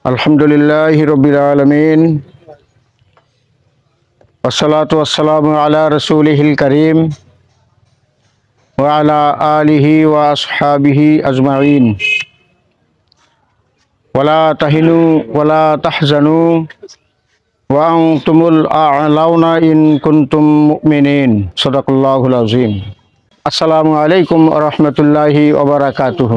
আলহামদুলিল্লাহি রাব্বিল আলামিন ওয়াসসালাতু ওয়াসসালামু আলা রাসূলিহিল কারীম ওয়া আলা আলিহি ওয়া আসহাবিহি আজমাইন ওয়ালা তাহিনু ওয়ালা তাহজানু ওয়া আনতুমুল আ'লাউনা ইন কুনতুম মুমিনিন। সাদাকাল্লাহুল আযীম। আসসালামু আলাইকুম ওয়া রাহমাতুল্লাহি ওয়া বারাকাতুহু।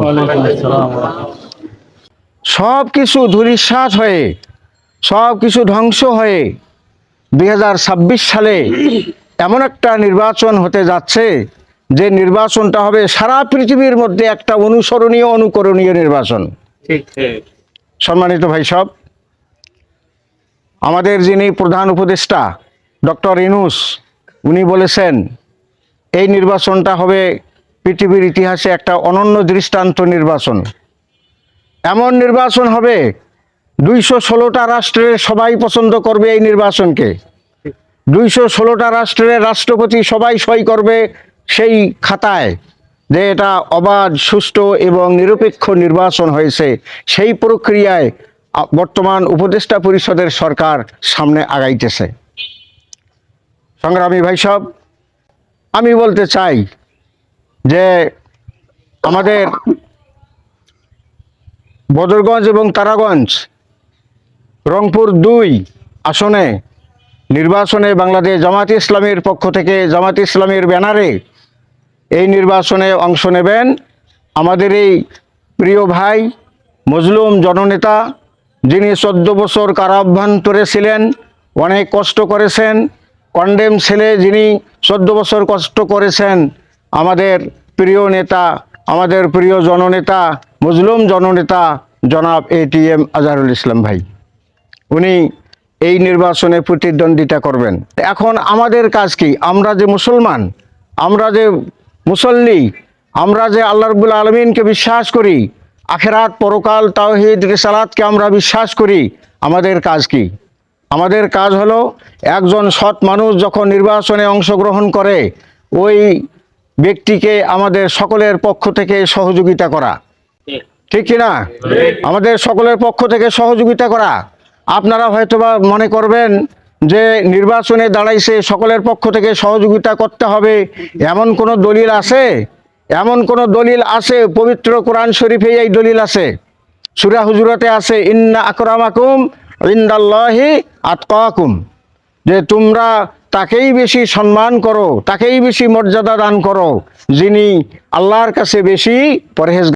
সব কিছু ধূলিসাৎ হয়ে, সব কিছু ধ্বংস হয়ে 2026 সালে এমন একটা নির্বাচন হতে যাচ্ছে যে নির্বাচনটা হবে সারা পৃথিবীর মধ্যে একটা অনুসরণীয় অনুকরণীয় নির্বাচন। সম্মানিত ভাই সব, আমাদের যিনি প্রধান উপদেষ্টা ডক্টর ইউনূস, উনি বলেছেন এই নির্বাচনটা হবে পৃথিবীর ইতিহাসে একটা অনন্য দৃষ্টান্ত নির্বাচন। এমন নির্বাচন হবে 216টা রাষ্ট্রের সবাই পছন্দ করবে এই নির্বাচনকে। 216টা রাষ্ট্রের রাষ্ট্রপতি সবাই সই করবে সেই খাতায় যে এটা অবাধ, সুষ্ঠু এবং নিরপেক্ষ নির্বাচন হয়েছে। সেই প্রক্রিয়ায় বর্তমান উপদেষ্টা পরিষদের সরকার সামনে আগাইতেছে। সংগ্রামী ভাই সব, আমি বলতে চাই যে আমাদের বদরগঞ্জ এবং তারাগঞ্জ রংপুর 2 আসনে নির্বাচনে বাংলাদেশ জামায়াতে ইসলামীর পক্ষ থেকে, জামায়াতে ইসলামীর ব্যানারে এই নির্বাচনে অংশ নেবেন আমাদের এই প্রিয় ভাই মজলুম জননেতা, যিনি 14 বছর কারাভ্যন্তরে ছিলেন, অনেক কষ্ট করেছেন, কন্ডেম ছেলে যিনি 14 বছর কষ্ট করেছেন, আমাদের প্রিয় নেতা, আমাদের প্রিয় জননেতা, মজলুম জননেতা জনাব ATM আজহারুল ইসলাম ভাই, উনি এই নির্বাচনে প্রতিদ্বন্দ্বিতা করবেন। এখন আমাদের কাজ কি? আমরা যে মুসলমান, আমরা যে মুসল্লি, আমরা যে আল্লাহ রাব্বুল আলামিনকে বিশ্বাস করি, আখিরাত, পরকাল, তাওহীদ, রিসালাতকে আমরা বিশ্বাস করি, আমাদের কাজ কি? আমাদের কাজ হলো একজন সৎ মানুষ যখন নির্বাচনে অংশগ্রহণ করে ওই ব্যক্তিকে আমাদের সকলের পক্ষ থেকে সহযোগিতা করা। ঠিক কিনা? আমাদের সকলের পক্ষ থেকে সহযোগিতা করা। আপনারা হয়তোবা মনে করবেন যে নির্বাচনে দাঁড়াইছে, সকলের পক্ষ থেকে সহযোগিতা করতে হবে, এমন কোনো দলিল আছে? এমন কোনো দলিল আছে? পবিত্র কোরআন শরীফে এই দলিল আছে, সূরা হুজুরাতে আছে, ইন্না আকরামাকুম ইনদাল্লাহি আতকাকুম, যে তোমরা তাকেই বেশি সম্মান করো, তাকেই বেশি মর্যাদা দান করো যিনি আল্লাহর কাছে বেশি পরহেজ